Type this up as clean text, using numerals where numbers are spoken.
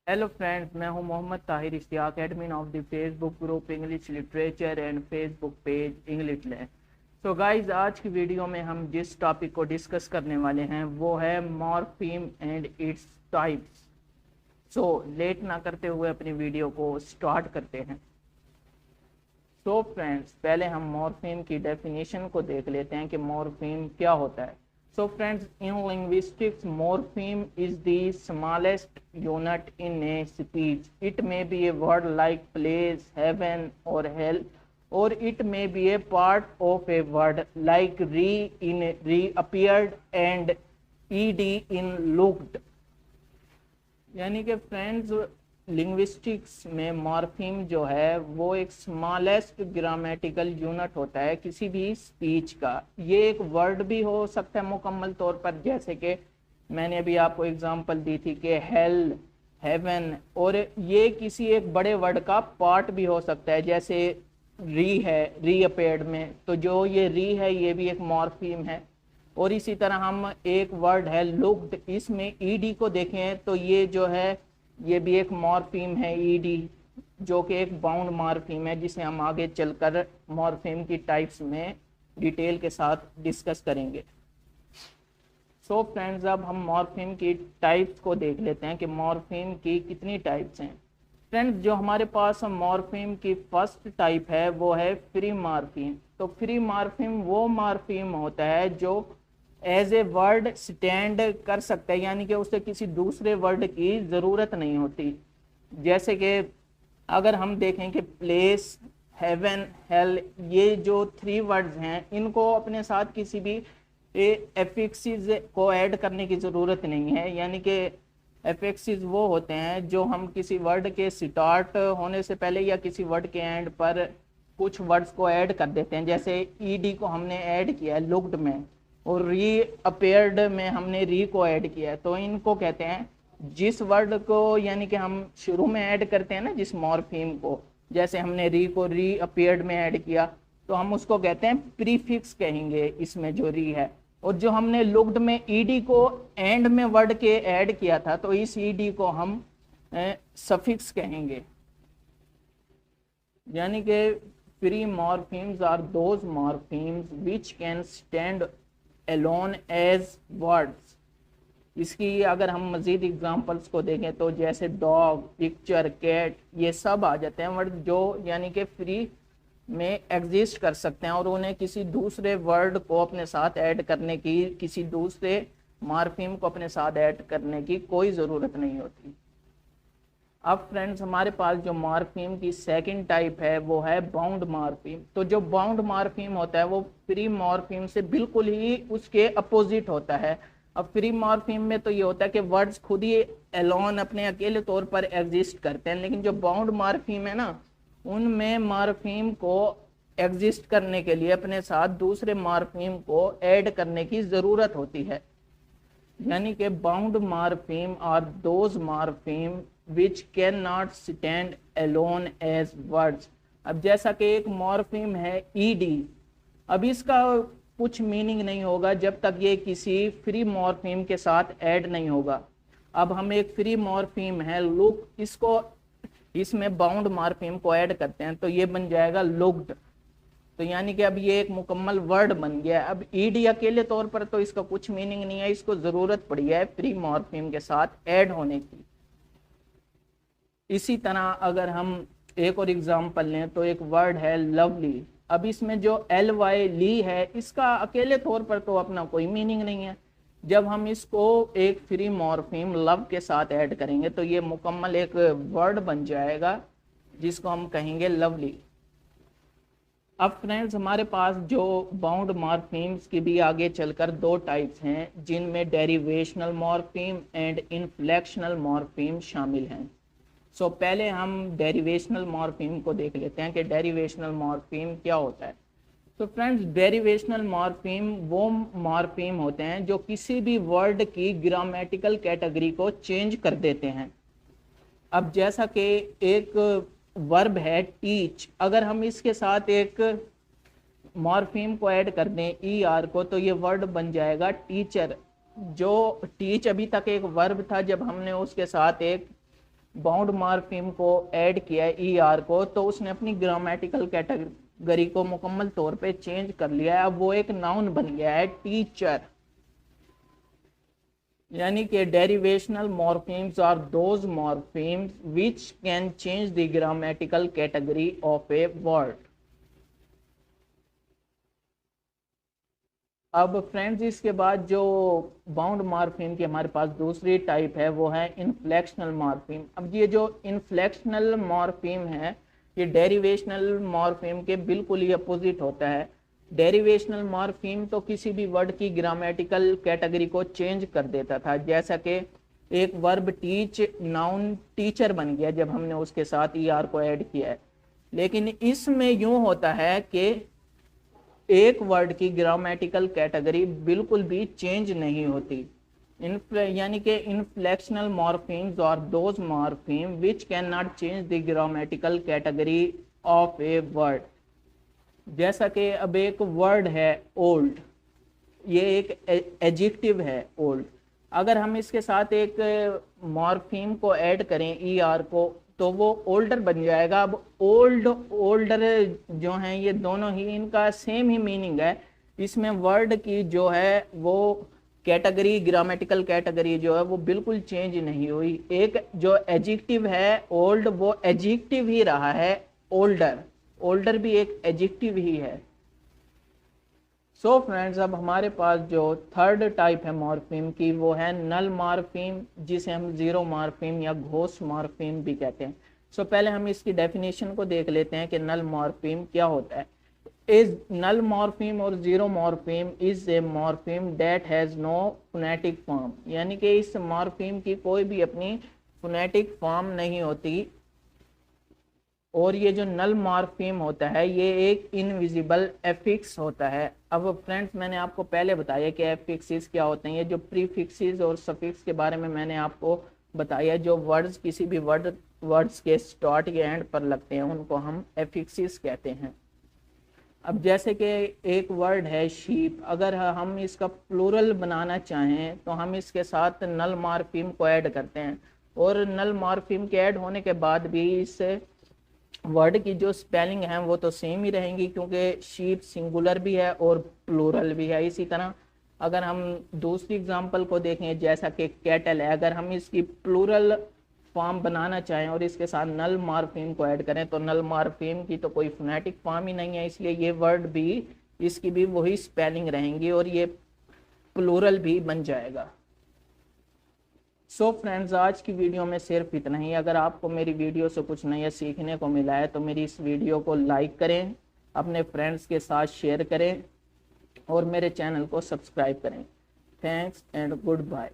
Hello friends, मैं हूं Mohammad Tahir Ishtiaq, admin of the Facebook group English literature and Facebook page English land. So guys, आज की video में हम जिस टॉपिक को डिस्कस करने वाले हैं वो है morpheme and its types. So let ना करते हुए अपनी वीडियो को स्टार्ट करते हैं। सो फ्रेंड्स, पहले हम मॉर्फीम की डेफिनेशन को देख लेते हैं कि मॉर्फीम क्या होता है। So friends, in linguistics, morpheme is the smallest unit in a speech. It may be a word like place, heaven, or hell, or it may be a part of a word like reappeared and ed in looked. यानी कि friends, linguistics में morpheme जो है वो एक smallest grammatical unit होता है किसी भी स्पीच का। ये एक वर्ड भी हो सकता है मुकम्मल तौर पर, जैसे कि मैंने अभी आपको एग्जांपल दी थी कि हेल, हेवन, और ये किसी एक बड़े वर्ड का पार्ट भी हो सकता है, जैसे री है रीअपेयर्ड में, तो जो ये री है ये भी एक मॉर्फीम है। और इसी तरह हम एक वर्ड है लुक्ड, इसमें ईडी को देखें तो ये जो है ये भी एक मॉर्फीम है ईडी, जो कि एक बाउंड मॉर्फीम है, जिसे हम आगे चलकर मॉर्फीम की टाइप्स में डिटेल के साथ डिस्कस करेंगे। सो फ्रेंड्स, अब हम मॉर्फीम की टाइप्स को देख लेते हैं कि मॉर्फीम की कितनी टाइप्स हैं। फ्रेंड्स, जो हमारे पास मॉर्फीम की फर्स्ट टाइप है वो है फ्री मॉर्फीम। तो फ्री मॉर्फीम वो मॉर्फीम होता है जो एज ए वर्ड स्टैंड कर सकता है, यानी कि उसे किसी दूसरे वर्ड की ज़रूरत नहीं होती। जैसे कि अगर हम देखें कि प्लेस, हेवन, हेल, ये जो थ्री वर्ड्स हैं इनको अपने साथ किसी भी एफिक्सिस को ऐड करने की ज़रूरत नहीं है। यानी कि एफिक्सिस वो होते हैं जो हम किसी वर्ड के स्टार्ट होने से पहले या किसी वर्ड के एंड पर कुछ वर्ड्स को ऐड कर देते हैं। जैसे ईडी को हमने ऐड किया है लुक्ड में, और री अपेयर्ड में हमने री को ऐड किया है, तो इनको कहते हैं जिस वर्ड को यानी कि हम शुरू में ऐड करते हैं ना, जिस मॉर्फीम को, जैसे हमने री को री अपेयर्ड में ऐड किया तो हम उसको कहते हैं प्रीफिक्स कहेंगे इसमें जो री है। और जो हमने लुक्ड में ईडी को एंड में वर्ड के ऐड किया था तो इस ईडी को हम सफिक्स कहेंगे। यानी कि free morphemes are those morphemes which can stand alone as words. इसकी अगर हम मजीद एग्जांपल्स को देखें तो जैसे डॉग, पिक्चर, कैट, ये सब आ जाते हैं वर्ड जो यानी कि फ्री में एग्जिस्ट कर सकते हैं और उन्हें किसी दूसरे वर्ड को अपने साथ ऐड करने की, किसी दूसरे मॉर्फीम को अपने साथ ऐड करने की कोई ज़रूरत नहीं होती। अब फ्रेंड्स, हमारे पास जो मॉर्फीम की सेकंड टाइप है वो है बाउंड मॉर्फीम। तो जो बाउंड मॉर्फीम होता है वो फ्री मॉर्फीम से बिल्कुल ही उसके अपोजिट होता है। अब फ्री मॉर्फीम में तो ये होता है कि वर्ड्स खुद ही एलोन अपने अकेले तौर पर एग्जिस्ट करते हैं, लेकिन जो बाउंड मॉर्फीम है ना, उनमें मॉर्फीम को एग्जिस्ट करने के लिए अपने साथ दूसरे मॉर्फीम को ऐड करने की ज़रूरत होती है। यानी कि bound morpheme are those morpheme which can not stand alone as words. अब जैसा कि एक मॉर्फीम है ईडी, अब इसका कुछ मीनिंग नहीं होगा जब तक ये किसी फ्री मॉर्फीम के साथ ऐड नहीं होगा। अब हम एक फ्री मॉर्फीम है लुक, इसको इसमें बाउंड मॉर्फीम को ऐड करते हैं तो ये बन जाएगा लुक्ड। तो यानी कि अब ये एक मुकम्मल वर्ड बन गया है। अब ईडी अकेले तौर पर तो इसका कुछ मीनिंग नहीं है, इसको ज़रूरत पड़ी है फ्री मॉर्फीम के साथ ऐड होने की। इसी तरह अगर हम एक और एग्जांपल लें तो एक वर्ड है लवली। अब इसमें जो एल वाई ली है इसका अकेले तौर पर तो अपना कोई मीनिंग नहीं है। जब हम इसको एक फ्री मॉर्फीम लव के साथ ऐड करेंगे तो ये मुकम्मल एक वर्ड बन जाएगा जिसको हम कहेंगे लवली। अब फ्रेंड्स, हमारे पास जो बाउंड मॉर्फीम्स की भी आगे चलकर दो टाइप्स हैं जिनमें डेरिवेशनल मॉर्फीम एंड इन्फ्लेक्शनल मॉर्फीम शामिल हैं। सो पहले हम डेरिवेशनल मॉर्फीम को देख लेते हैं कि डेरिवेशनल मॉर्फीम क्या होता है। तो फ्रेंड्स, डेरिवेशनल मॉर्फीम वो मॉर्फीम होते हैं जो किसी भी वर्ड की ग्रामेटिकल कैटेगरी को चेंज कर देते हैं। अब जैसा कि एक वर्ब है टीच, अगर हम इसके साथ एक मॉर्फीम को ऐड कर दें ई आर को तो ये वर्ड बन जाएगा टीचर। जो टीच अभी तक एक वर्ब था, जब हमने उसके साथ एक बाउंड मॉर्फीम को ऐड किया है ER को, तो उसने अपनी ग्रामेटिकल कैटेगरी को मुकम्मल तौर पे चेंज कर लिया है। अब वो एक नाउन बन गया है, टीचर। यानी कि derivational morphemes are those morphemes which can change the grammatical category of a word. अब फ्रेंड्स इसके बाद जो बाउंड मॉर्फीम की हमारे पास दूसरी टाइप है वो है इनफ्लेक्शनल मॉर्फीम। अब ये जो इनफ्लेक्शनल मॉर्फीम है ये डेरिवेशनल मॉर्फीम के बिल्कुल ही अपोजिट होता है। डेरिवेशनल मॉर्फीम तो किसी भी वर्ड की ग्रामेटिकल कैटेगरी को चेंज कर देता था, जैसा कि एक वर्ब टीच नाउन टीचर बन गया जब हमने उसके साथ ER को ऐड किया है। लेकिन इसमें यूं होता है कि एक वर्ड की ग्रामेटिकल कैटेगरी बिल्कुल भी चेंज नहीं होती। यानी कि इनफ्लेक्शनल मॉर्फीम्स और those morpheme which can not change the grammatical category of a word. जैसा कि अब एक वर्ड है ओल्ड, ये एक एडजेक्टिव है ओल्ड। अगर हम इसके साथ एक मॉर्फीम को ऐड करें ER को तो वो ओल्डर बन जाएगा। अब ओल्ड ओल्डर जो हैं ये दोनों ही इनका सेम ही मीनिंग है। इसमें वर्ड की जो है वो कैटेगरी ग्रामेटिकल कैटेगरी जो है वो बिल्कुल चेंज नहीं हुई। एक जो एडजेक्टिव है ओल्ड वो एडजेक्टिव ही रहा है ओल्डर। ओल्डर भी एक एडजेक्टिव ही है। सो फ्रेंड्स अब हमारे पास जो थर्ड टाइप है मॉर्फीम की वो है नल मॉर्फीम, जिसे हम जीरो मॉर्फीम या घोस्ट मॉर्फीम भी कहते हैं। सो पहले हम इसकी डेफिनेशन को देख लेते हैं कि नल मॉर्फीम क्या होता है। इज नल मॉर्फीम और zero morpheme is a morpheme that has no phonetic form. यानी कि इस मॉर्फीम की कोई भी अपनी फोनेटिक फॉर्म नहीं होती। और ये जो नल मॉर्फीम होता है ये एक इनविजिबल एफिक्स होता है। अब फ्रेंड्स मैंने आपको पहले बताया कि एफिक्सिस क्या होते हैं। ये जो प्रीफिक्सिस और सफिक्स के बारे में मैंने आपको बताया, जो वर्ड्स किसी भी वर्ड्स के स्टार्ट या एंड पर लगते हैं उनको हम एफिक्सिस कहते हैं। अब जैसे कि एक वर्ड है शीप, अगर हम इसका प्लूरल बनाना चाहें तो हम इसके साथ नल मॉर्फीम को ऐड करते हैं, और नल मॉर्फीम के ऐड होने के बाद भी इस वर्ड की जो स्पेलिंग है वो तो सेम ही रहेंगी, क्योंकि शीप सिंगुलर भी है और प्लूरल भी है। इसी तरह अगर हम दूसरी एग्जांपल को देखें जैसा कि कैटल है, अगर हम इसकी प्लूरल फॉर्म बनाना चाहें और इसके साथ नल मॉर्फीम को ऐड करें तो नल मॉर्फीम की तो कोई फोनेटिक फॉर्म ही नहीं है, इसलिए ये वर्ड भी इसकी भी वही स्पेलिंग रहेंगी और ये प्लूरल भी बन जाएगा। सो फ्रेंड्स आज की वीडियो में सिर्फ इतना ही। अगर आपको मेरी वीडियो से कुछ नया सीखने को मिला है तो मेरी इस वीडियो को लाइक करें, अपने फ्रेंड्स के साथ शेयर करें और मेरे चैनल को सब्सक्राइब करें। Thanks and good bye.